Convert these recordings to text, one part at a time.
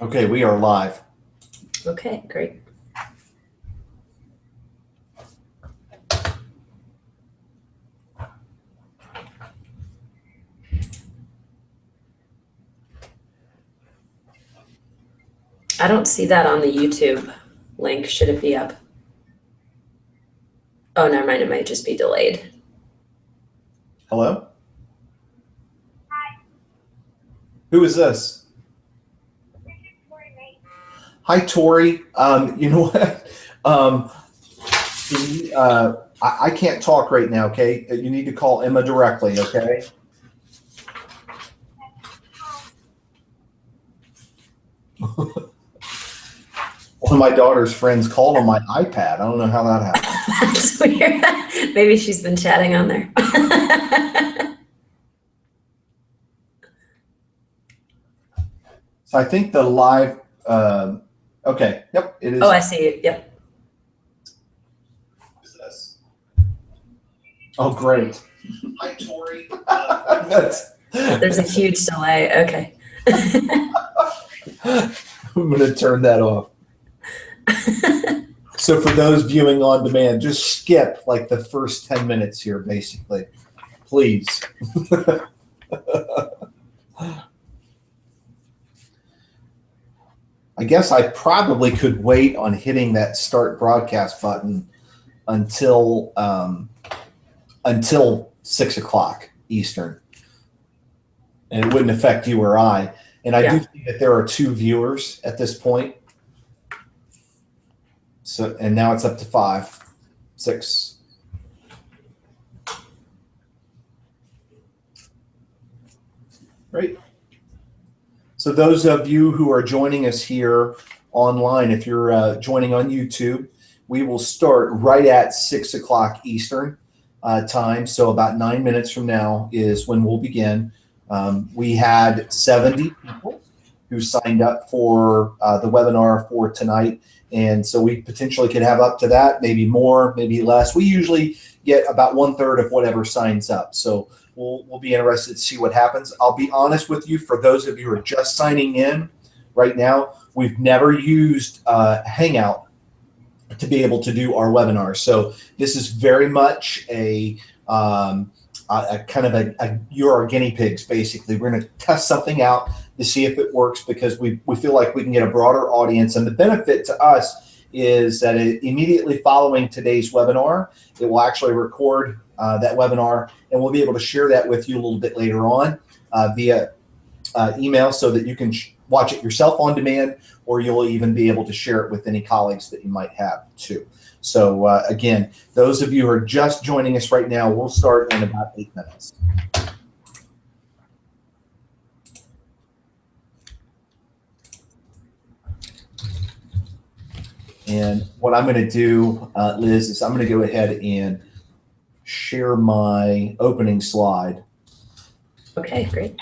Okay, we are live. Okay, great. I don't see that on the YouTube link. Should it be up? Oh, never mind. It might just be delayed. Hello? Hi. Who is this? Hi, Tori. You know what? I can't talk right now, okay? You need to call Emma directly, okay? One of my daughter's friends called on my iPad. I don't know how that happened. That's weird. Maybe she's been chatting on there. So I think the live, okay, yep, it is. Oh, I see you. Yep. Who's this? Oh, great. Hi, Tori. There's a huge delay. Okay. I'm going to turn that off. So for those viewing on demand, just skip like the first 10 minutes here, basically, please. I guess I probably could wait on hitting that start broadcast button until 6 o'clock Eastern, and it wouldn't affect you or I. And I do see that there are 2 viewers at this point. So, and now it's up to 5, 6. Right. So those of you who are joining us here online, if you're joining on YouTube, we will start right at 6 o'clock Eastern time. So about 9 minutes from now is when we'll begin. We had 70 people who signed up for the webinar for tonight. And so we potentially could have up to that, maybe more, maybe less. We usually get about 1/3 of whatever signs up. So we'll be interested to see what happens. I'll be honest with you, for those of you who are just signing in right now, we've never used Hangout to be able to do our webinar. So this is very much a kind of a you're our guinea pigs, basically. We're going to test something out to see if it works, because we feel like we can get a broader audience. And the benefit to us is that immediately following today's webinar, it will actually record that webinar, and we'll be able to share that with you a little bit later on via email, so that you can watch it yourself on demand, or you'll even be able to share it with any colleagues that you might have too. So again, those of you who are just joining us right now, we'll start in about 8 minutes. And what I'm going to do, Liz, is I'm going to go ahead and share my opening slide. Okay, great.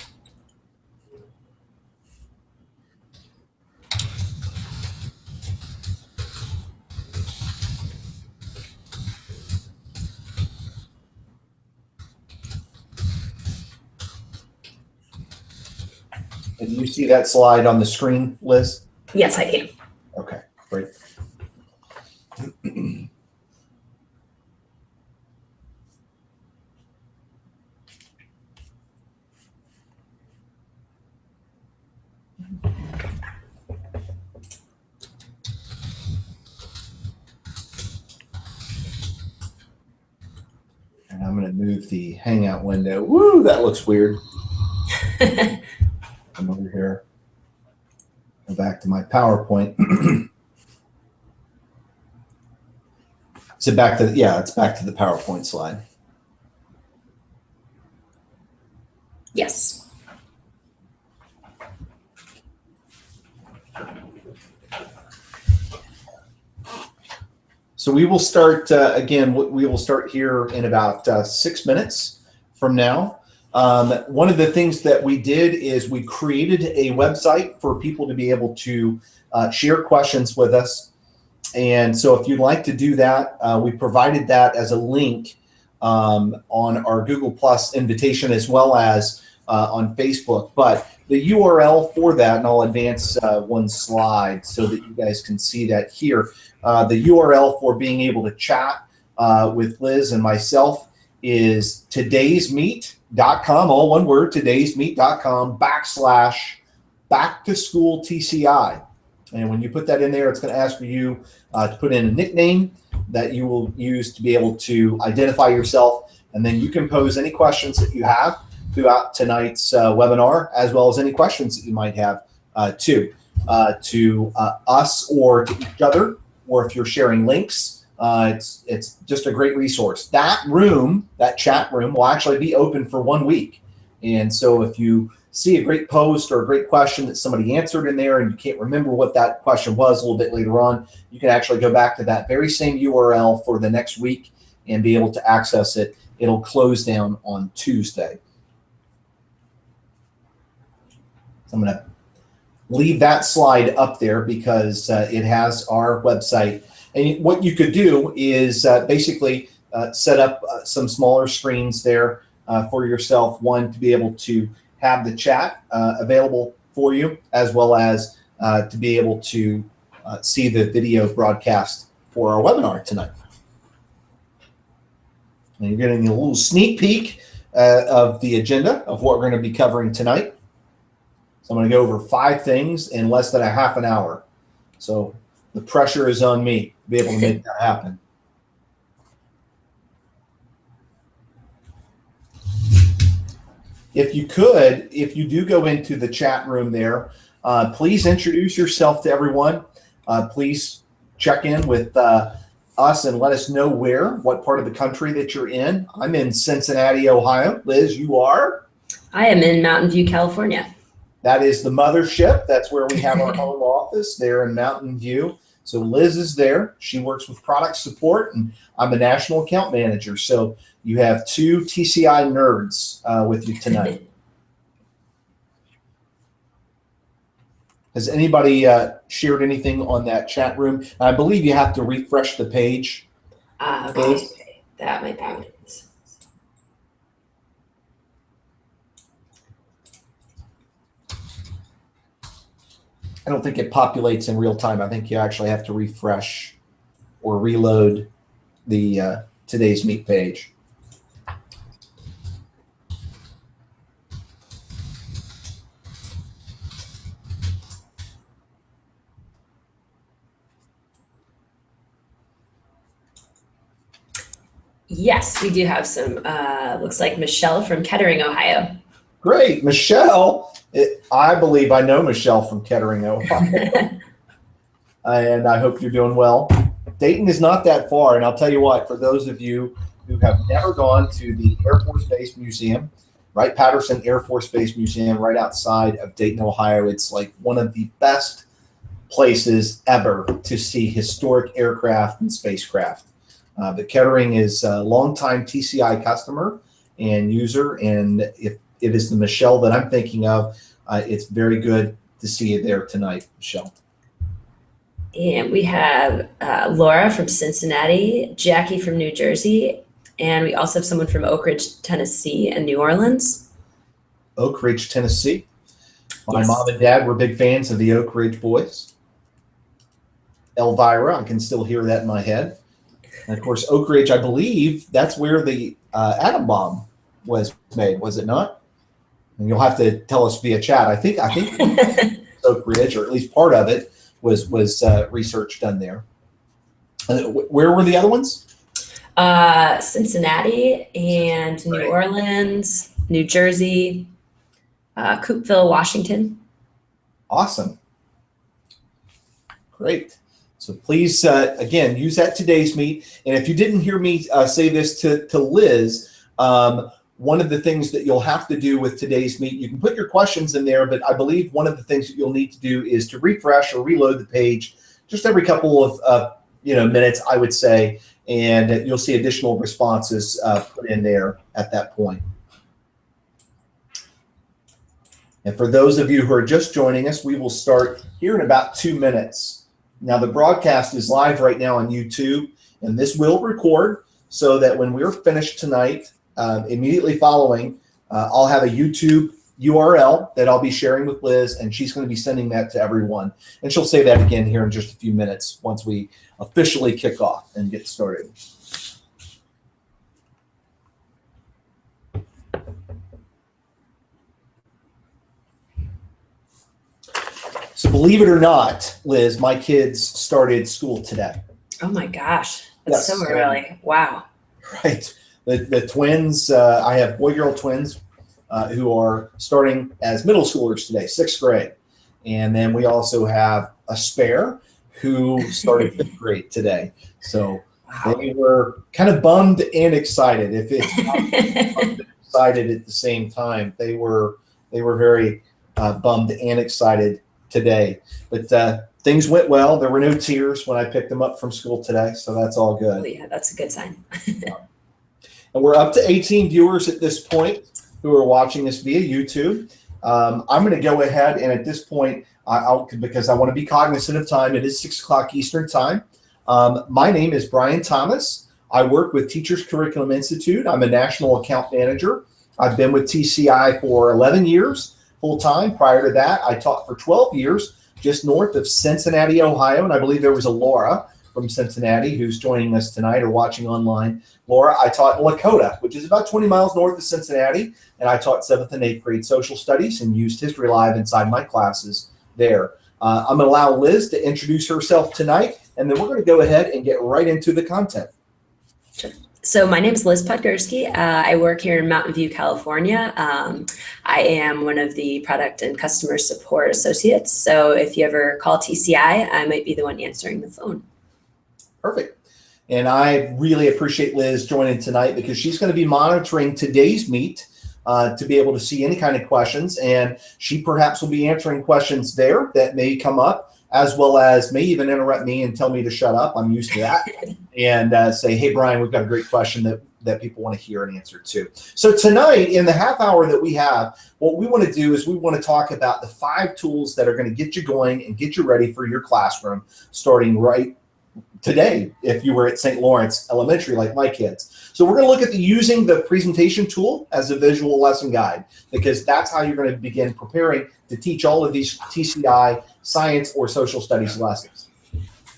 And you see that slide on the screen, Liz? Yes, I can. Okay, great. And I'm going to move the Hangout window. Woo, that looks weird. I'm over here. Go back to my PowerPoint. Is it back to, yeah, it's back to the PowerPoint slide. Yes. So we will start, again, we will start here in about 6 minutes from now. One of the things that we did is we created a website for people to be able to share questions with us. And so if you'd like to do that, we provided that as a link on our Google Plus invitation, as well as on Facebook. But the URL for that, and I'll advance one slide so that you guys can see that here. The URL for being able to chat with Liz and myself is todaysmeet.com, all one word, todaysmeet.com/back-to-school-TCI. And when you put that in there, it's going to ask for you to put in a nickname that you will use to be able to identify yourself. And then you can pose any questions that you have throughout tonight's webinar, as well as any questions that you might have to us or to each other, or if you're sharing links. It's just a great resource. That room, that chat room, will actually be open for 1 week. And so if you see a great post or a great question that somebody answered in there and you can't remember what that question was a little bit later on, you can actually go back to that very same URL for the next week and be able to access it. It'll close down on Tuesday. So I'm going to leave that slide up there because it has our website. And what you could do is basically set up some smaller screens there for yourself. One, to be able to have the chat available for you, as well as to be able to see the video broadcast for our webinar tonight. And you're getting a little sneak peek of the agenda of what we're going to be covering tonight. So I'm going to go over 5 things in less than a half an hour. So the pressure is on me to be able to make that happen. If you could, if you do go into the chat room there, please introduce yourself to everyone. Please check in with us and let us know what part of the country that you're in. I'm in Cincinnati, Ohio. Liz, you are? I am in Mountain View, California. That is the mothership. That's where we have our home office there in Mountain View. So Liz is there. She works with product support, and I'm a national account manager. So you have 2 TCI nerds with you tonight. Has anybody shared anything on that chat room? I believe you have to refresh the page. Okay. That might be what it is. I don't think it populates in real time. I think you actually have to refresh or reload the Today's Meet page. Yes, we do have some, looks like Michelle from Kettering, Ohio. Great, Michelle. I believe I know Michelle from Kettering, Ohio. And I hope you're doing well. Dayton is not that far, and I'll tell you what, for those of you who have never gone to the Air Force Base Museum, Wright-Patterson Air Force Base Museum right outside of Dayton, Ohio, it's like one of the best places ever to see historic aircraft and spacecraft. But Kettering is a longtime TCI customer and user, and if it is the Michelle that I'm thinking of, it's very good to see you there tonight, Michelle. And we have Laura from Cincinnati, Jackie from New Jersey, and we also have someone from Oak Ridge, Tennessee, and New Orleans. Oak Ridge, Tennessee. My Yes. mom and dad were big fans of the Oak Ridge Boys. Elvira, I can still hear that in my head. And of course, Oak Ridge, I believe that's where the atom bomb was made, was it not? And you'll have to tell us via chat. I think Oak Ridge, or at least part of it, was research done there. Where were the other ones? Cincinnati and New Orleans, New Jersey, Coopville, Washington. Awesome. Great. So please, again, use that Today's Meet. And if you didn't hear me say this to Liz, one of the things that you'll have to do with Today's Meet, you can put your questions in there, but I believe one of the things that you'll need to do is to refresh or reload the page just every couple of minutes, I would say, and you'll see additional responses put in there at that point. And for those of you who are just joining us, we will start here in about 2 minutes. Now, the broadcast is live right now on YouTube, and this will record so that when we're finished tonight, immediately following, I'll have a YouTube URL that I'll be sharing with Liz, and she's going to be sending that to everyone. And she'll say that again here in just a few minutes once we officially kick off and get started. So believe it or not, Liz, my kids started school today. Oh my gosh, that's so early. Wow. Right. The twins, I have boy-girl twins who are starting as middle schoolers today, 6th grade. And then we also have a spare who started 5th grade today. So wow. They were kind of bummed and excited. If it's not excited at the same time, they were very bummed and excited today. But things went well. There were no tears when I picked them up from school today, so that's all good. Oh, yeah, that's a good sign. And we're up to 18 viewers at this point who are watching this via YouTube. I'm going to go ahead and at this point, because I want to be cognizant of time, it is 6 o'clock Eastern time. My name is Brian Thomas. I work with Teachers Curriculum Institute. I'm a national account manager. I've been with TCI for 11 years full-time. Prior to that, I taught for 12 years just north of Cincinnati, Ohio. And I believe there was a Laura from Cincinnati who's joining us tonight or watching online. Laura, I taught in Lakota, which is about 20 miles north of Cincinnati. And I taught 7th and 8th grade social studies and used History Live inside my classes there. I'm going to allow Liz to introduce herself tonight, and then we're going to go ahead and get right into the content. Sure. So my name is Liz Podgurski. I work here in Mountain View, California. I am one of the product and customer support associates. So if you ever call TCI, I might be the one answering the phone. Perfect. And I really appreciate Liz joining tonight because she's going to be monitoring today's meet to be able to see any kind of questions. And she perhaps will be answering questions there that may come up, as well as may even interrupt me and tell me to shut up. I'm used to that. And say, hey, Brian, we've got a great question that people want to hear an answer to. So tonight, in the half hour that we have, what we want to do is we want to talk about the 5 tools that are going to get you going and get you ready for your classroom starting right today if you were at St. Lawrence Elementary like my kids. So we're going to look at using the presentation tool as a visual lesson guide, because that's how you're going to begin preparing to teach all of these TCI science or social studies lessons.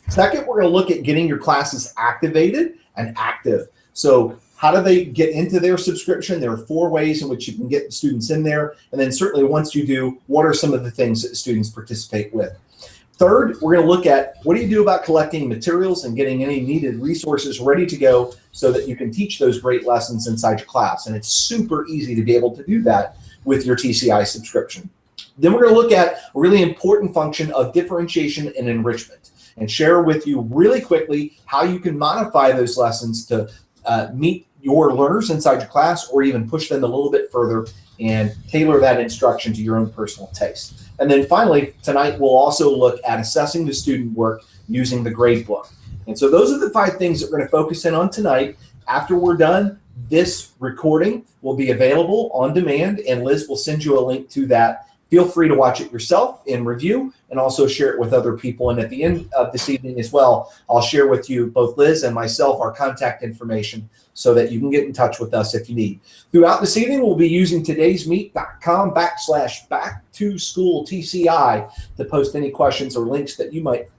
Second, we're going to look at getting your classes activated and active. So how do they get into their subscription? There are 4 ways in which you can get the students in there. And then certainly once you do, what are some of the things that the students participate with? Third, we're going to look at what do you do about collecting materials and getting any needed resources ready to go so that you can teach those great lessons inside your class. And it's super easy to be able to do that with your TCI subscription. Then we're going to look at a really important function of differentiation and enrichment and share with you really quickly how you can modify those lessons to meet your learners inside your class or even push them a little bit further and tailor that instruction to your own personal taste. And then finally, tonight we'll also look at assessing the student work using the grade book. And so those are the 5 things that we're going to focus in on tonight. After we're done, this recording will be available on demand, and Liz will send you a link to that. Feel free to watch it yourself in review and also share it with other people. And at the end of this evening as well, I'll share with you, both Liz and myself, our contact information so that you can get in touch with us if you need. Throughout this evening, we'll be using today'smeet.com/backtoschooltci to post any questions or links that you might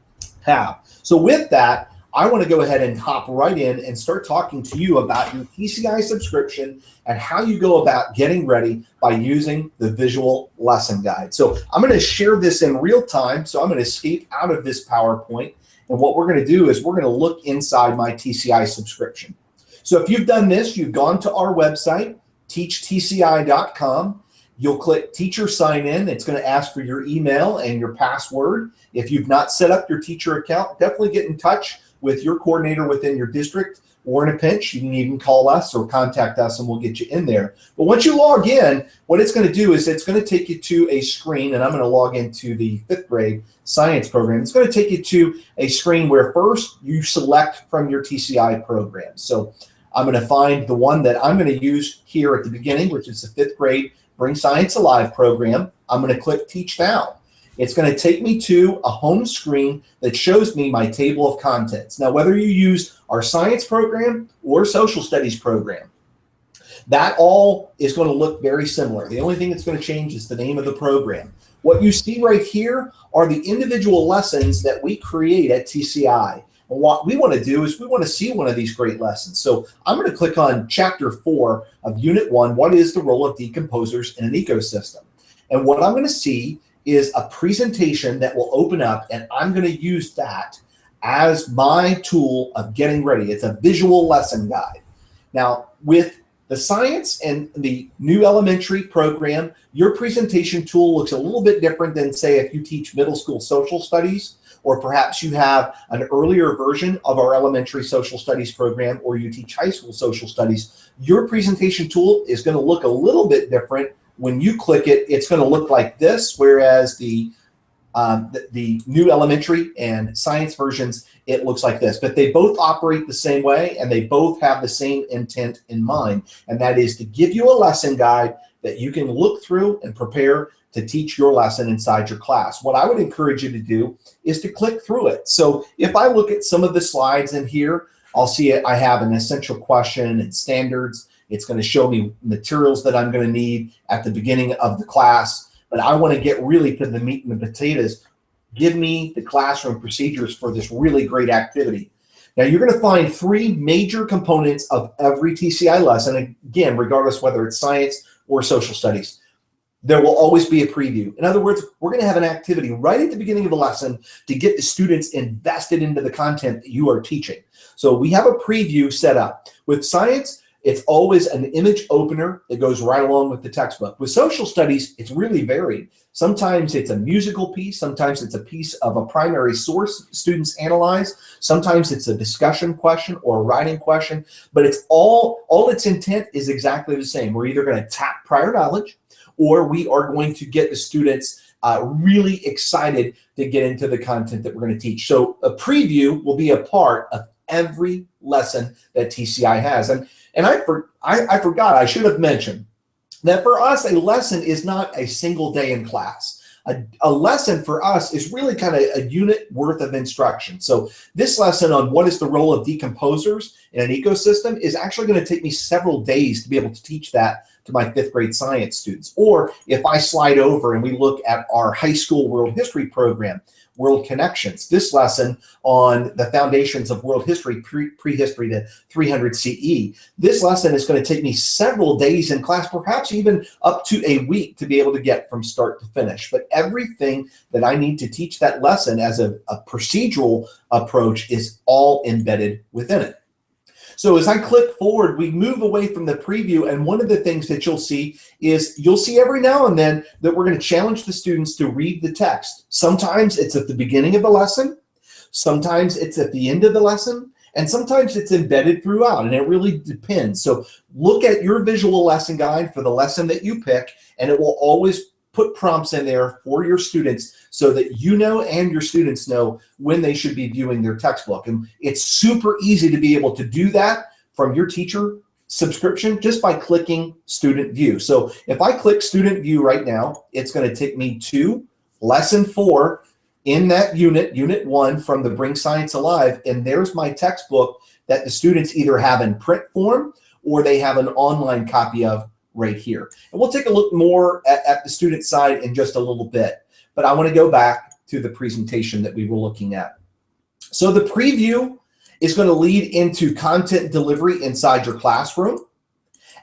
have. So with that, I want to go ahead and hop right in and start talking to you about your TCI subscription and how you go about getting ready by using the visual lesson guide. So I'm going to share this in real time. So I'm going to escape out of this PowerPoint. And what we're going to do is we're going to look inside my TCI subscription. So if you've done this, you've gone to our website, teachtci.com. You'll click Teacher Sign In. It's going to ask for your email and your password. If you've not set up your teacher account, definitely get in touch with your coordinator within your district, or in a pinch, you can even call us or contact us and we'll get you in there. But once you log in, what it's going to do is it's going to take you to a screen, and I'm going to log into the 5th grade science program. It's going to take you to a screen where first you select from your TCI program. So I'm going to find the one that I'm going to use here at the beginning, which is the 5th grade Bring Science Alive program. I'm going to click Teach Now. It's going to take me to a home screen that shows me my table of contents. Now, whether you use our science program or social studies program, That all is going to look very similar. The only thing that's going to change is the name of the program. What you see right here are the individual lessons that we create at TCI. And what we want to do is we want to see one of these great lessons. So I'm going to click on Chapter 4 of Unit 1, what is the role of decomposers in an ecosystem? And what I'm going to see is a presentation that will open up, and I'm going to use that as my tool of getting ready. It's a visual lesson guide. Now, with the science and the new elementary program, your presentation tool looks a little bit different than, say, if you teach middle school social studies, or perhaps you have an earlier version of our elementary social studies program, or you teach high school social studies. Your presentation tool is going to look a little bit different. When you click it, it's going to look like this, whereas the new elementary and science versions, it looks like this. But they both operate the same way, and they both have the same intent in mind, and that is to give you a lesson guide that you can look through and prepare to teach your lesson inside your class. What I would encourage you to do is to click through it. So if I look at some of the slides in here, I'll see I have an essential question and standards. It's going to show me materials that I'm going to need at the beginning of the class. But I want to get really to the meat and the potatoes. Give me the classroom procedures for this really great activity. Now, you're going to find 3 major components of every TCI lesson. Again, regardless whether it's science or social studies, there will always be a preview. In other words, we're going to have an activity right at the beginning of the lesson to get the students invested into the content that you are teaching. So we have a preview set up. With science, it's always an image opener that goes right along with the textbook. With social studies, it's really varied. Sometimes it's a musical piece. Sometimes it's a piece of a primary source students analyze. Sometimes it's a discussion question or a writing question. But it's all its intent is exactly the same. We're either going to tap prior knowledge, or we are going to get the students really excited to get into the content that we're going to teach. So a preview will be a part of every lesson that TCI has. And I forgot, I should have mentioned that for us, a lesson is not a single day in class. A lesson for us is really kind of a unit worth of instruction. So this lesson on what is the role of decomposers in an ecosystem is actually going to take me several days to be able to teach that to my 5th grade science students. Or if I slide over and we look at our high school world history program, World Connections, this lesson on the foundations of world history, prehistory to 300 CE, this lesson is going to take me several days in class, perhaps even up to a week to be able to get from start to finish. But everything that I need to teach that lesson as a procedural approach is all embedded within it. So as I click forward, we move away from the preview, and one of the things that you'll see is you'll see every now and then that we're going to challenge the students to read the text. Sometimes it's at the beginning of the lesson, sometimes it's at the end of the lesson, and sometimes it's embedded throughout, and it really depends. So look at your visual lesson guide for the lesson that you pick, and it will always put prompts in there for your students so that you know and your students know when they should be viewing their textbook. And it's super easy to be able to do that from your teacher subscription just by clicking Student View. So if I click Student View right now, it's going to take me to Lesson 4 in that unit, Unit 1 from the Bring Science Alive, and there's my textbook that the students either have in print form or they have an online copy of right here. And we'll take a look more at the student side in just a little bit, but I want to go back to the presentation that we were looking at. So the preview is going to lead into content delivery inside your classroom,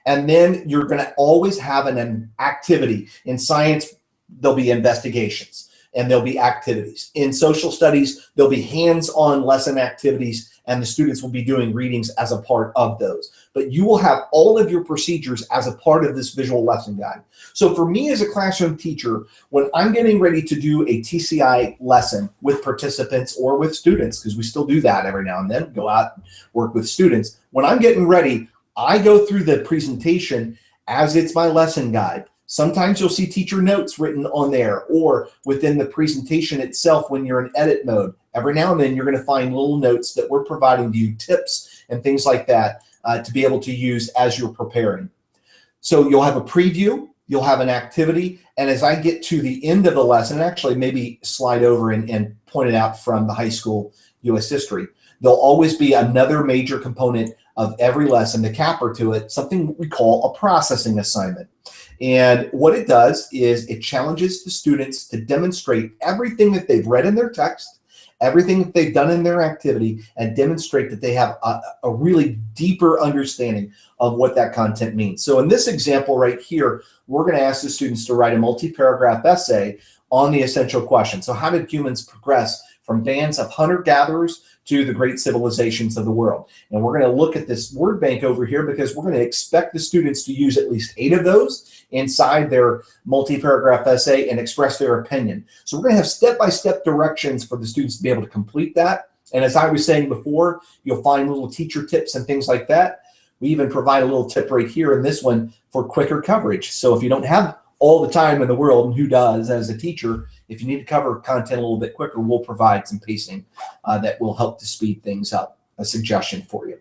and then you're going to always have an activity. In science, there'll be investigations and there'll be activities. In social studies, there'll be hands-on lesson activities, and the students will be doing readings as a part of those. But you will have all of your procedures as a part of this visual lesson guide. So for me as a classroom teacher, when I'm getting ready to do a TCI lesson with participants or with students, because we still do that every now and then, go out and work with students. When I'm getting ready, I go through the presentation as it's my lesson guide. Sometimes you'll see teacher notes written on there, or within the presentation itself when you're in edit mode. Every now and then you're going to find little notes that we're providing to you, tips and things like that to be able to use as you're preparing. So you'll have a preview, you'll have an activity, and as I get to the end of the lesson, actually maybe slide over and point it out from the high school U.S. history, there'll always be another major component of every lesson, the capper to it, something we call a processing assignment. And what it does is it challenges the students to demonstrate everything that they've read in their text, everything that they've done in their activity, and demonstrate that they have a really deeper understanding of what that content means. So in this example right here, we're going to ask the students to write a multi-paragraph essay on the essential question. So how did humans progress from bands of hunter-gatherers to the great civilizations of the world? And we're going to look at this word bank over here because we're going to expect the students to use at least 8 of those inside their multi-paragraph essay and express their opinion. So we're going to have step-by-step directions for the students to be able to complete that. And as I was saying before, you'll find little teacher tips and things like that. We even provide a little tip right here in this one for quicker coverage. So if you don't have all the time in the world, and who does as a teacher, if you need to cover content a little bit quicker, we'll provide some pacing that will help to speed things up, a suggestion for you.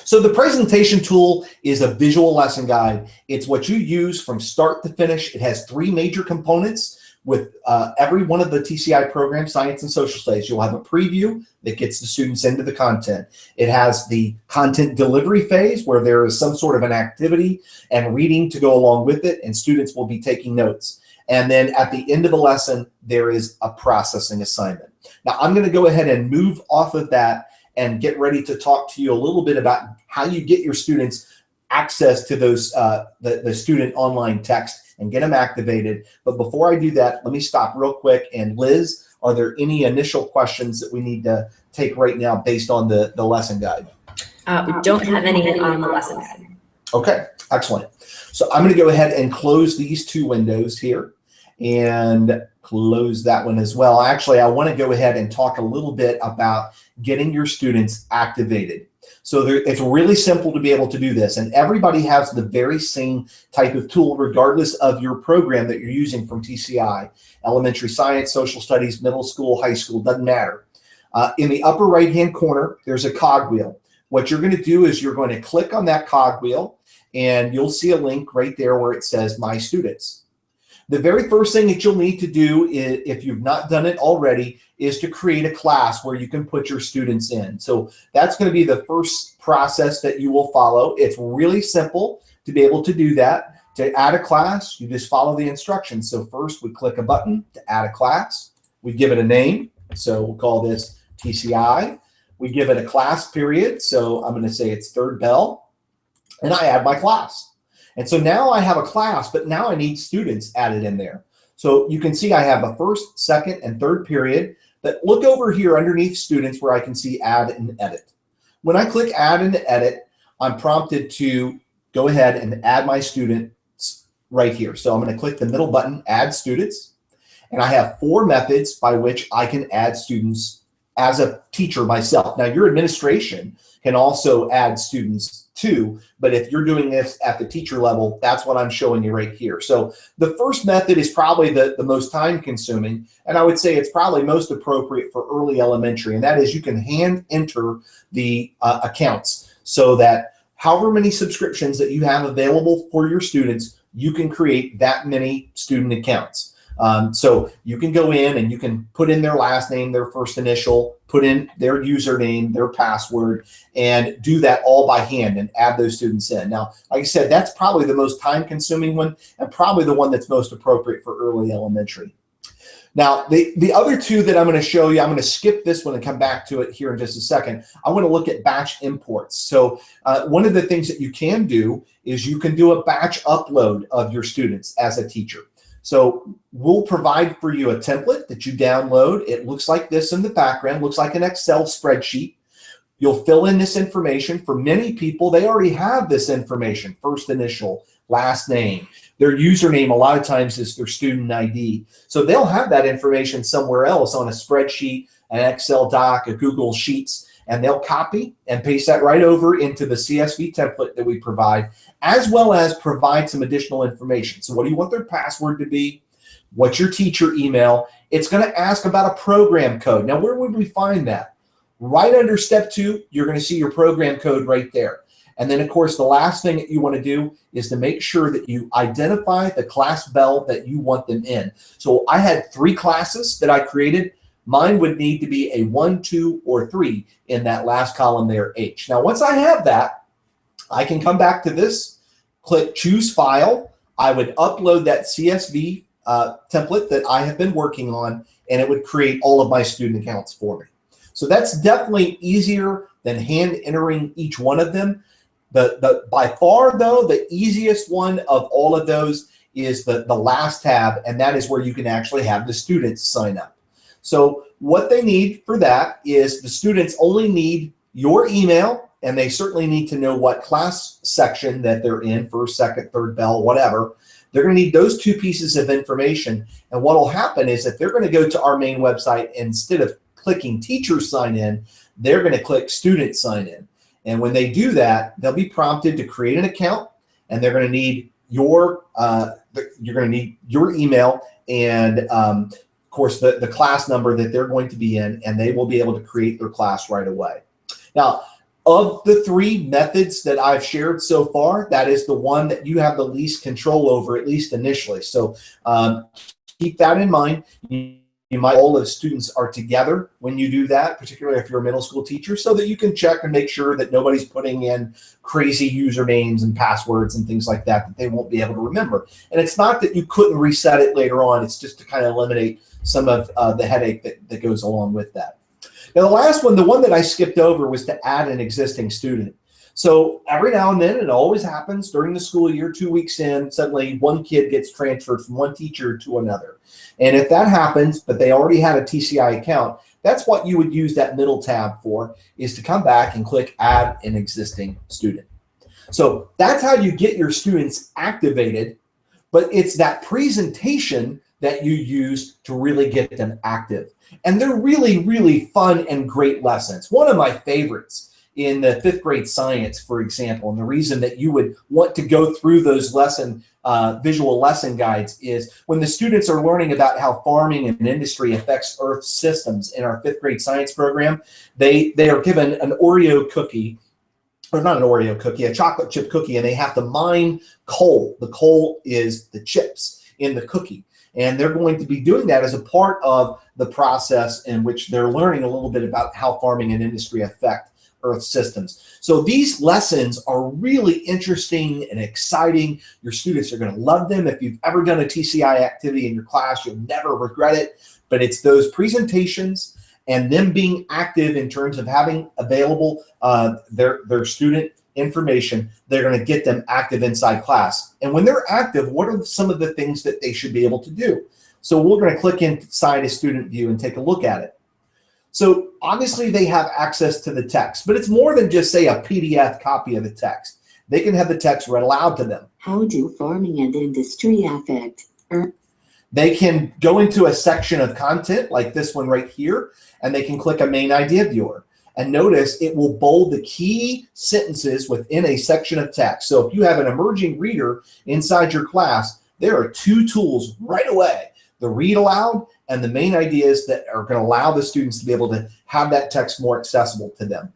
So the presentation tool is a visual lesson guide. It's what you use from start to finish. It has 3 major components with every one of the TCI programs, science and social studies. You'll have a preview that gets the students into the content. It has the content delivery phase where there is some sort of an activity and reading to go along with it, and students will be taking notes. And then at the end of the lesson, there is a processing assignment. Now I'm going to go ahead and move off of that and get ready to talk to you a little bit about how you get your students access to those the student online text and get them activated. But before I do that, let me stop real quick. And Liz, are there any initial questions that we need to take right now based on the lesson guide? We don't have any on the lesson guide. Okay, excellent. So I'm going to go ahead and close these 2 windows here and close that one as well. Actually, I want to go ahead and talk a little bit about getting your students activated. So it's really simple to be able to do this, and everybody has the very same type of tool regardless of your program that you're using from TCI. Elementary science, social studies, middle school, high school, doesn't matter. In the upper right-hand corner, there's a cogwheel. What you're going to do is you're going to click on that cogwheel, and you'll see a link right there where it says My Students. The very first thing that you'll need to do, if you've not done it already, is to create a class where you can put your students in. So that's going to be the first process that you will follow. It's really simple to be able to do that. To add a class, you just follow the instructions. So first we click a button to add a class. We give it a name. So we'll call this TCI. We give it a class period. So I'm going to say it's third bell. And I add my class. And so now I have a class, but now I need students added in there. So you can see I have a first, second, and third period. But look over here underneath students where I can see add and edit. When I click add and edit, I'm prompted to go ahead and add my students right here. So I'm going to click the middle button, add students. And I have 4 methods by which I can add students as a teacher myself. Now your administration can also add students too, but if you're doing this at the teacher level, that's what I'm showing you right here. So the first method is probably the most time consuming, and I would say it's probably most appropriate for early elementary, and that is you can hand enter the accounts so that however many subscriptions that you have available for your students, you can create that many student accounts. So you can go in and you can put in their last name, their first initial, put in their username, their password, and do that all by hand and add those students in. Now, like I said, that's probably the most time-consuming one and probably the one that's most appropriate for early elementary. Now, the other 2 that I'm going to show you, I'm going to skip this one and come back to it here in just a second. I want to look at batch imports. So one of the things that you can do is you can do a batch upload of your students as a teacher. So we'll provide for you a template that you download. It looks like this in the background, looks like an Excel spreadsheet. You'll fill in this information. For many people, they already have this information, first initial, last name. Their username a lot of times is their student ID. So they'll have that information somewhere else on a spreadsheet, an Excel doc, a Google Sheets, and they'll copy and paste that right over into the CSV template that we provide, as well as provide some additional information. So what do you want their password to be? What's your teacher email? It's going to ask about a program code. Now, where would we find that? Right under step 2, you're going to see your program code right there. And then, of course, the last thing that you want to do is to make sure that you identify the class bell that you want them in. So I had 3 classes that I created. mine would need to be a 1, 2, or 3 in that last column there, H. Now, once I have that, I can come back to this, click choose file. I would upload that CSV template that I have been working on, and it would create all of my student accounts for me. So that's definitely easier than hand entering each one of them. By far, though, the easiest one of all of those is the last tab, and that is where you can actually have the students sign up. So what they need for that is the students only need your email, and they certainly need to know what class section that they're in, first, second, third bell, whatever. They're going to need those 2 pieces of information. And what will happen is if they're going to go to our main website, instead of clicking teacher sign in, they're going to click student sign in. And when they do that, they'll be prompted to create an account, and they're going to need your email and of course the class number that they're going to be in, and they will be able to create their class right away. Now, of the 3 methods that I've shared so far, that is the one that you have the least control over, at least initially. So keep that in mind. You might, all of the students are together when you do that, particularly if you're a middle school teacher, so that you can check and make sure that nobody's putting in crazy usernames and passwords and things like that they won't be able to remember. And it's not that you couldn't reset it later on. It's just to kind of eliminate some of the headache that goes along with that. Now, the last one, the one that I skipped over, was to add an existing student. So every now and then, it always happens during the school year, 2 weeks in, suddenly one kid gets transferred from one teacher to another. And if that happens, but they already had a TCI account, that's what you would use that middle tab for, is to come back and click add an existing student. So that's how you get your students activated, but it's that presentation that you use to really get them active. And they're really, really fun and great lessons. One of my favorites in the 5th grade science, for example, and the reason that you would want to go through those visual lesson guides is when the students are learning about how farming and industry affects Earth systems in our 5th grade science program, they are given an Oreo cookie, or not an Oreo cookie, a chocolate chip cookie, and they have to mine coal. The coal is the chips in the cookie. And they're going to be doing that as a part of the process in which they're learning a little bit about how farming and industry affect Earth systems. So these lessons are really interesting and exciting. Your students are going to love them. If you've ever done a TCI activity in your class, you'll never regret it. But it's those presentations and them being active in terms of having available their student information. They're going to get them active inside class. And when they're active, what are some of the things that they should be able to do? So we're going to click inside a student view and take a look at it. So obviously they have access to the text, but it's more than just, say, a PDF copy of the text. They can have the text read aloud to them. How do farming and industry affect Earth? They can go into a section of content like this one right here, and they can click a main idea viewer. And notice it will bold the key sentences within a section of text. So if you have an emerging reader inside your class, there are 2 tools right away: the read aloud and the main ideas that are going to allow the students to be able to have that text more accessible to them.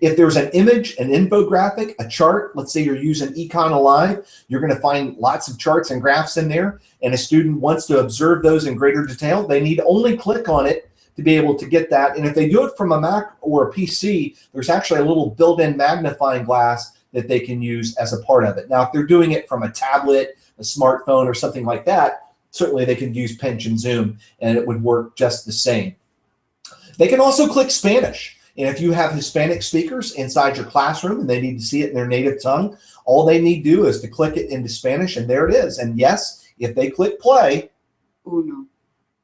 If there's an image, an infographic, a chart, let's say you're using Econ Alive, you're going to find lots of charts and graphs in there, and a student wants to observe those in greater detail, they need only click on it to be able to get that. And if they do it from a Mac or a PC, there's actually a little built-in magnifying glass that they can use as a part of it. Now, if they're doing it from a tablet, a smartphone, or something like that, certainly they can use Pinch and Zoom, and it would work just the same. They can also click Spanish. And if you have Hispanic speakers inside your classroom and they need to see it in their native tongue, all they need to do is to click it into Spanish, and there it is. And yes, if they click play,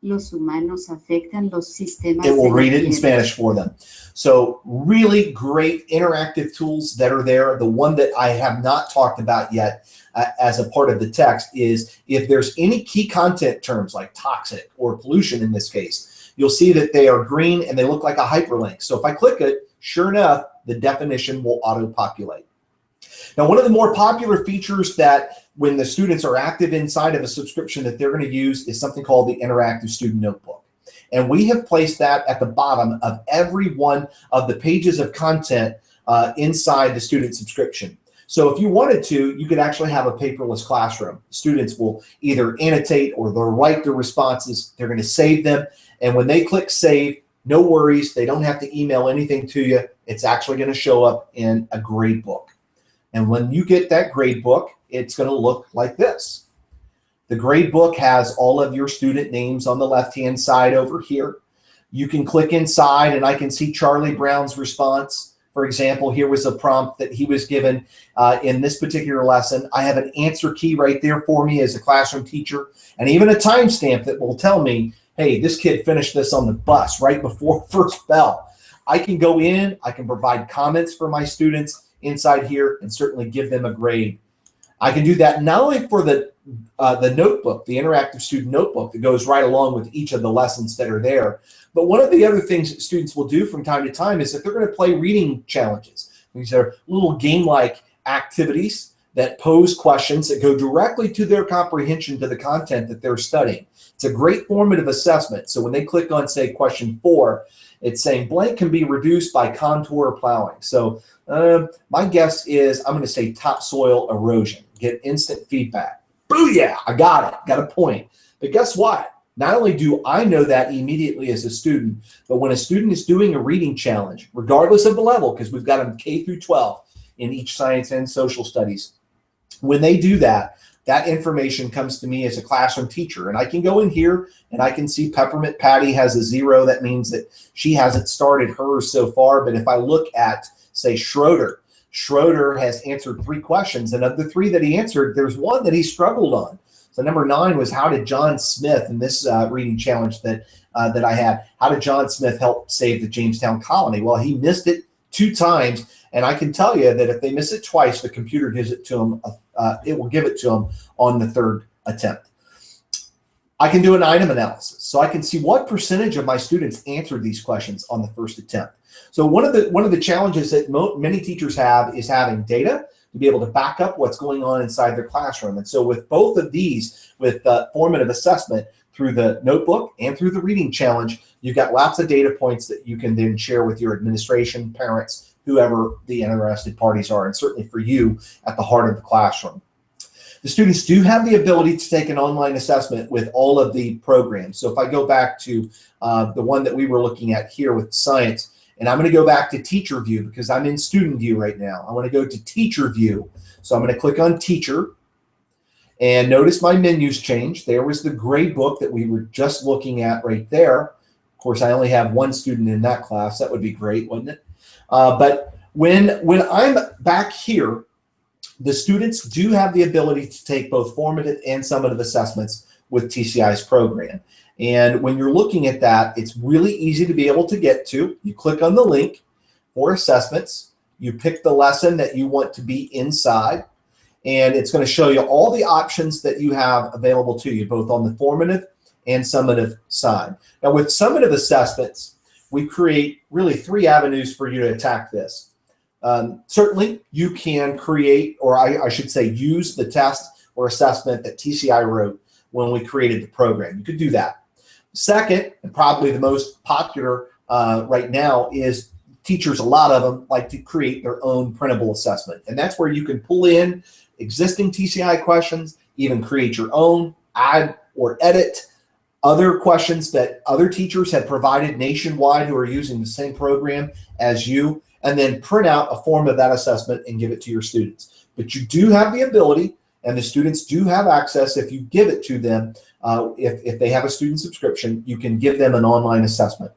Los humanos afectan los sistemas. It will read it in Spanish for them. So really great interactive tools that are there. The one that I have not talked about yet as a part of the text is if there's any key content terms like toxic or pollution in this case, you'll see that they are green and they look like a hyperlink. So if I click it, sure enough, the definition will auto-populate. Now, one of the more popular features that when the students are active inside of a subscription that they're going to use is something called the Interactive Student Notebook. And we have placed that at the bottom of every one of the pages of content inside the student subscription. So if you wanted to, you could actually have a paperless classroom. Students will either annotate or they'll write their responses. They're going to save them. And when they click save, no worries. They don't have to email anything to you. It's actually going to show up in a grade book. And when you get that grade book, it's going to look like this. The grade book has all of your student names on the left-hand side over here. You can click inside and I can see Charlie Brown's response. For example, here was a prompt that he was given in this particular lesson. I have an answer key right there for me as a classroom teacher, and even a timestamp that will tell me, hey, this kid finished this on the bus right before first bell. I can go in, I can provide comments for my students inside here and certainly give them a grade. I can do that not only for the notebook, the interactive student notebook that goes right along with each of the lessons that are there, but one of the other things that students will do from time to time is that they're going to play reading challenges. These are little game-like activities that pose questions that go directly to their comprehension to the content that they're studying. It's a great formative assessment. So when they click on, say, question 4, it's saying blank can be reduced by contour plowing. So my guess is I'm going to say topsoil erosion. Get instant feedback. Booyah, I got it, got a point. But guess what? Not only do I know that immediately as a student, but when a student is doing a reading challenge, regardless of the level, because we've got them K through 12 in each science and social studies, when they do that, that information comes to me as a classroom teacher. And I can go in here and I can see Peppermint Patty has a 0. That means that she hasn't started hers so far. But if I look at, say, Schroeder has answered 3 questions. And of the 3 that he answered, there's one that he struggled on. So number 9 was, how did John Smith, in this reading challenge that I had, how did John Smith help save the Jamestown colony? Well, he missed it 2 times. And I can tell you that if they miss it twice, the computer gives it to them. It will give it to them on the 3rd attempt. I can do an item analysis, so I can see what percentage of my students answered these questions on the 1st attempt. So one of the challenges that many teachers have is having data to be able to back up what's going on inside their classroom. And so with both of these, with formative assessment through the notebook and through the reading challenge, you've got lots of data points that you can then share with your administration, parents, whoever the interested parties are, and certainly for you at the heart of the classroom. The students do have the ability to take an online assessment with all of the programs. So if I go back to the one that we were looking at here with science, and I'm going to go back to teacher view because I'm in student view right now. I want to go to teacher view. So I'm going to click on teacher, and notice my menus changed. There was the grade book that we were just looking at right there. Of course, I only have 1 student in that class. That would be great, wouldn't it? But when I'm back here, the students do have the ability to take both formative and summative assessments with TCI's program. And when you're looking at that, it's really easy to be able to get to. You click on the link for assessments. You pick the lesson that you want to be inside, and it's going to show you all the options that you have available to you, both on the formative and summative side. Now, with summative assessments, we create really 3 avenues for you to attack this. Certainly, you can create, or I should say, use the test or assessment that TCI wrote when we created the program. You could do that. Second, and probably the most popular right now, is teachers, a lot of them like to create their own printable assessment. And that's where you can pull in existing TCI questions, even create your own, add or edit other questions that other teachers have provided nationwide who are using the same program as you, and then print out a form of that assessment and give it to your students. But you do have the ability, and the students do have access if you give it to them. If they have a student subscription, you can give them an online assessment.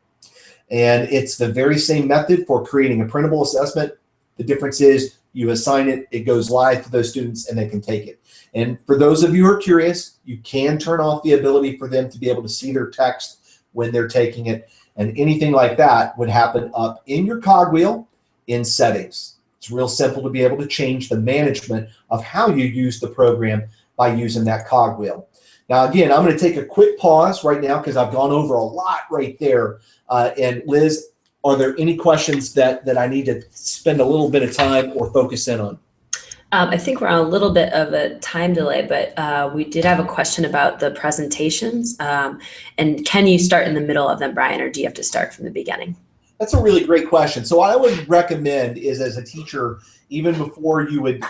And it's the very same method for creating a printable assessment. The difference is you assign it, it goes live to those students, and they can take it. And for those of you who are curious, you can turn off the ability for them to be able to see their text when they're taking it. And anything like that would happen up in your cogwheel in settings. It's real simple to be able to change the management of how you use the program by using that cogwheel. Now, again, I'm going to take a quick pause right now because I've gone over a lot right there. And Liz, are there any questions that I need to spend a little bit of time or focus in on? I think we're on a little bit of a time delay, but we did have a question about the presentations. And can you start in the middle of them, Brian, or do you have to start from the beginning? That's a really great question. So what I would recommend is, as a teacher, even before you would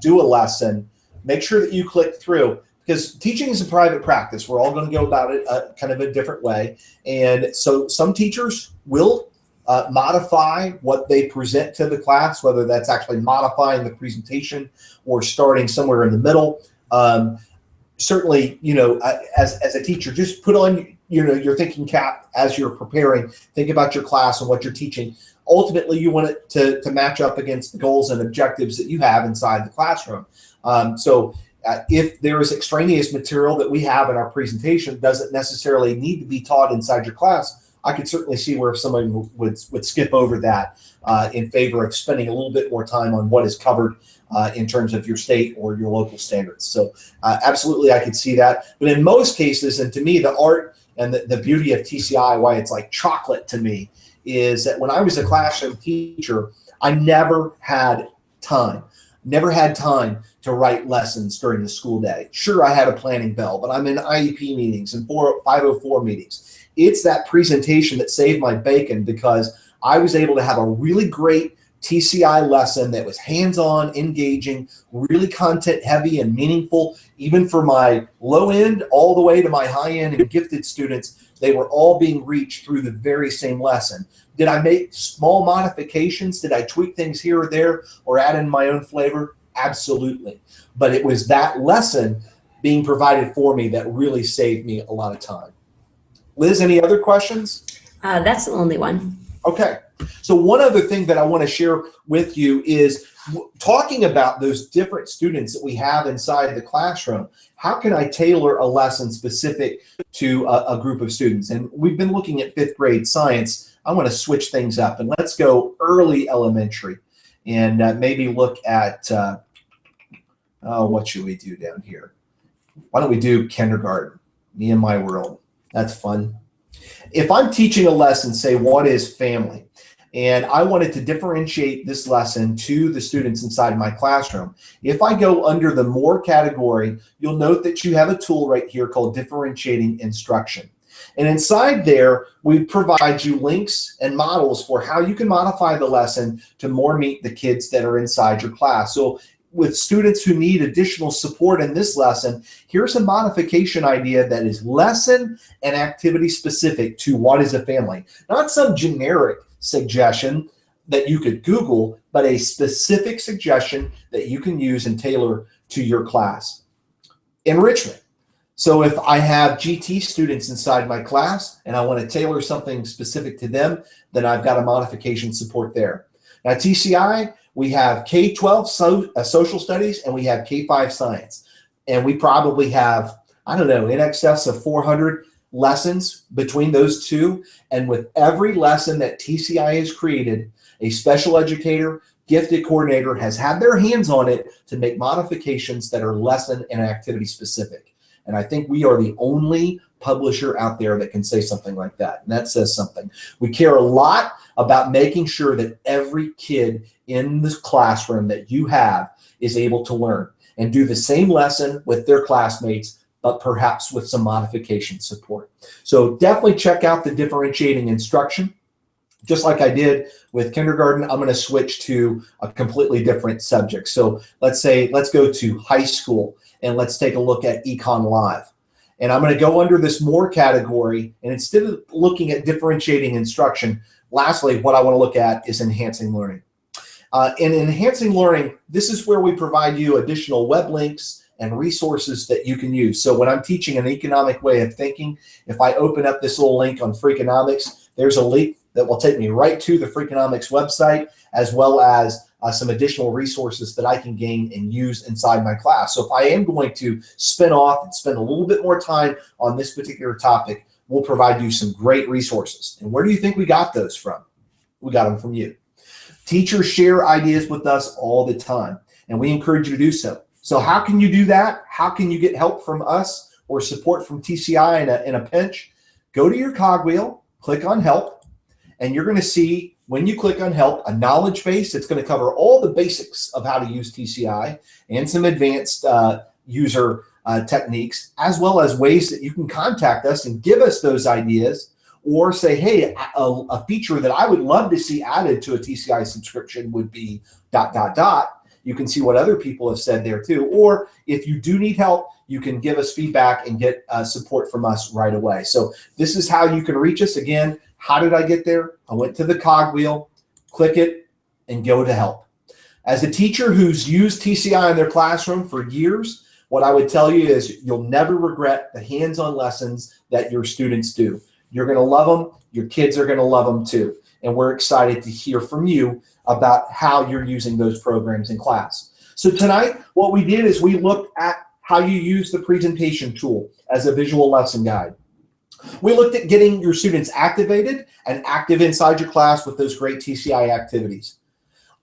do a lesson, make sure that you click through, because teaching is a private practice. We're all going to go about it kind of a different way. And so some teachers will modify what they present to the class, whether that's actually modifying the presentation or starting somewhere in the middle. Certainly, as a teacher, just put on your thinking cap as you're preparing. Think about your class and what you're teaching. Ultimately, you want it to match up against the goals and objectives that you have inside the classroom. So if there is extraneous material that we have in our presentation, doesn't necessarily need to be taught inside your class, I could certainly see where somebody would skip over that in favor of spending a little bit more time on what is covered in terms of your state or your local standards. So absolutely, I could see that. But in most cases, and to me, the art and the beauty of TCI, why it's like chocolate to me, is that when I was a classroom teacher, I never had time to write lessons during the school day. Sure, I had a planning bell, but I'm in IEP meetings and 504 meetings. It's that presentation that saved my bacon, because I was able to have a really great TCI lesson that was hands-on, engaging, really content heavy and meaningful, even for my low end all the way to my high end and gifted students. They were all being reached through the very same lesson. Did I make small modifications? Did I tweak things here or there or add in my own flavor? Absolutely. But it was that lesson being provided for me that really saved me a lot of time. Liz, any other questions? That's the only one. Okay. So one other thing that I want to share with you is talking about those different students that we have inside the classroom. How can I tailor a lesson specific to a group of students? And we've been looking at 5th grade science. I want to switch things up, and let's go early elementary and maybe look at, what should we do down here? Why don't we do kindergarten, me and my world. That's fun. If I'm teaching a lesson, say, what is family? And I wanted to differentiate this lesson to the students inside my classroom. If I go under the more category, you'll note that you have a tool right here called differentiating instruction. And inside there, we provide you links and models for how you can modify the lesson to more meet the kids that are inside your class. So with students who need additional support in this lesson, here's a modification idea that is lesson and activity specific to what is a family. Not some generic suggestion that you could Google, but a specific suggestion that you can use and tailor to your class. Enrichment. So if I have GT students inside my class and I want to tailor something specific to them, then I've got a modification support there. Now TCI, we have K-12 social studies and we have K-5 science. And we probably have, I don't know, in excess of 400 lessons between those two. And with every lesson that TCI has created, a special educator, gifted coordinator has had their hands on it to make modifications that are lesson and activity specific. And I think we are the only publisher out there that can say something like that. And that says something. We care a lot about making sure that every kid in this classroom that you have is able to learn and do the same lesson with their classmates, but perhaps with some modification support. So definitely check out the differentiating instruction. Just like I did with kindergarten, I'm going to switch to a completely different subject. So let's go to high school and let's take a look at Econ Live. And I'm going to go under this more category, and instead of looking at differentiating instruction, lastly, what I want to look at is enhancing learning. In enhancing learning, this is where we provide you additional web links and resources that you can use. So when I'm teaching an economic way of thinking, if I open up this little link on Freakonomics, there's a link that will take me right to the Freakonomics website, as well as some additional resources that I can gain and use inside my class. So if I am going to spin off and spend a little bit more time on this particular topic, we'll provide you some great resources. And where do you think we got those from? We got them from you. Teachers share ideas with us all the time, and we encourage you to do so. So how can you do that? How can you get help from us or support from TCI in a pinch? Go to your cogwheel, click on help, and you're going to see, when you click on help, a knowledge base that's going to cover all the basics of how to use TCI and some advanced user techniques, as well as ways that you can contact us and give us those ideas, or say, hey, a feature that I would love to see added to a TCI subscription would be ... You can see what other people have said there too. Or if you do need help, you can give us feedback and get support from us right away. So this is how you can reach us. Again, how did I get there? I went to the cogwheel, click it, and go to help. As a teacher who's used TCI in their classroom for years, what I would tell you is you'll never regret the hands-on lessons that your students do. You're going to love them. Your kids are going to love them too. And we're excited to hear from you about how you're using those programs in class. So tonight, what we did is we looked at how you use the presentation tool as a visual lesson guide. We looked at getting your students activated and active inside your class with those great TCI activities.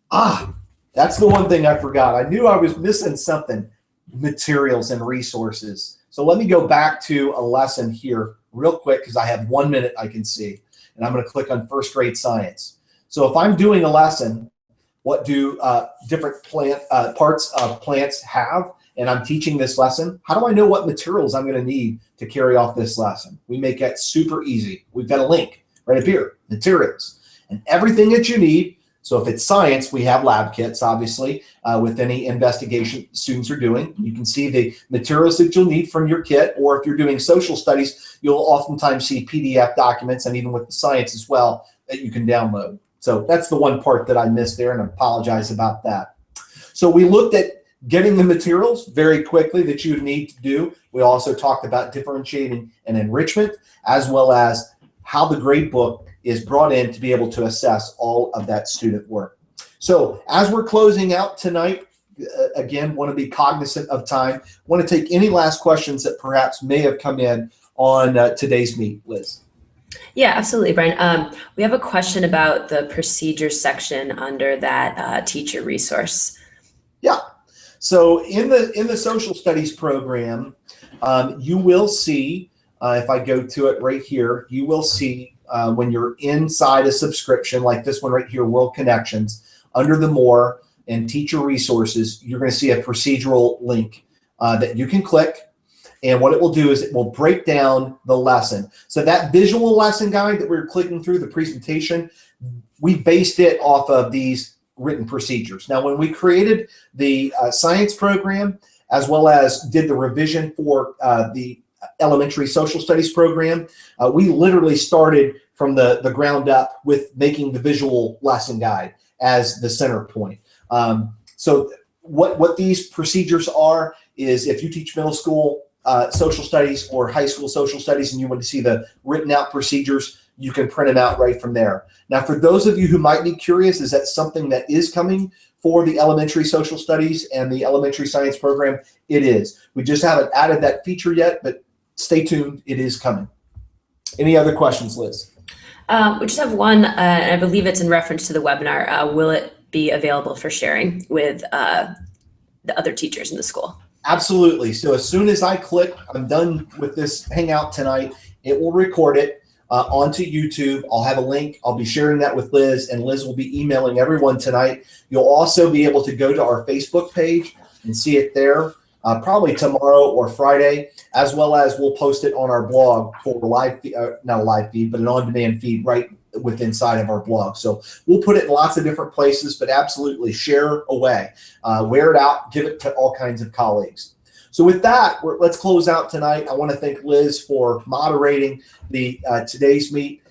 That's the one thing I forgot. I knew I was missing something: materials and resources. So let me go back to a lesson here real quick, because I have 1 minute I can see. And I'm going to click on first grade science. So if I'm doing a lesson, what do different parts of plants have? And I'm teaching this lesson, how do I know what materials I'm going to need to carry off this lesson? We make that super easy. We've got a link right up here, materials, and everything that you need. So if it's science, we have lab kits, obviously, with any investigation students are doing. You can see the materials that you'll need from your kit, or if you're doing social studies, you'll oftentimes see PDF documents, and even with the science as well, that you can download. So that's the one part that I missed there, and I apologize about that. So we looked at getting the materials very quickly that you need to do. We also talked about differentiating and enrichment, as well as how the grade book is brought in to be able to assess all of that student work. So as we're closing out tonight, again, want to be cognizant of time. Want to take any last questions that perhaps may have come in on today's meet, Liz. Yeah, absolutely, Brian. We have a question about the procedures section under that teacher resource. Yeah. So in the social studies program, you will see, if I go to it right here, you will see when you're inside a subscription like this one right here, World Connections, under the More and Teacher Resources, you're going to see a procedural link that you can click. And what it will do is it will break down the lesson. So that visual lesson guide that we're clicking through, the presentation, we based it off of these written procedures. Now, when we created the science program, as well as did the revision for the elementary social studies program, we literally started from the ground up with making the visual lesson guide as the center point. So what these procedures are is, if you teach middle school social studies or high school social studies and you want to see the written out procedures, you can print them out right from there. Now, for those of you who might be curious, is that something that is coming for the elementary social studies and the elementary science program? It is. We just haven't added that feature yet, but stay tuned. It is coming. Any other questions, Liz? We just have one, and I believe it's in reference to the webinar. Will it be available for sharing with the other teachers in the school? Absolutely. So as soon as I click, I'm done with this Hangout tonight, it will record it onto YouTube. I'll have a link. I'll be sharing that with Liz, and Liz will be emailing everyone tonight. You'll also be able to go to our Facebook page and see it there, probably tomorrow or Friday, as well as we'll post it on our blog for live, not a live feed, but an on-demand feed right within inside of our blog. So we'll put it in lots of different places, but absolutely share away, wear it out, give it to all kinds of colleagues. So with that, let's close out tonight. I want to thank Liz for moderating the today's meet.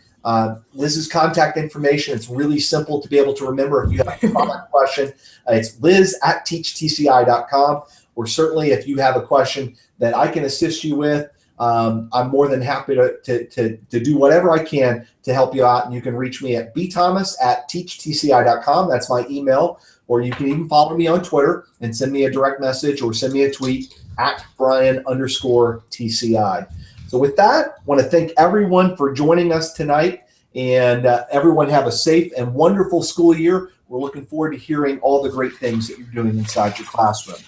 Liz's contact information, it's really simple to be able to remember. If you have a product question, it's liz@teachtci.com. Or certainly if you have a question that I can assist you with, I'm more than happy to do whatever I can to help you out. And you can reach me at bthomas@teachtci.com. That's my email. Or you can even follow me on Twitter and send me a direct message or send me a tweet at Brian_TCI. So with that, I want to thank everyone for joining us tonight, and everyone have a safe and wonderful school year. We're looking forward to hearing all the great things that you're doing inside your classroom.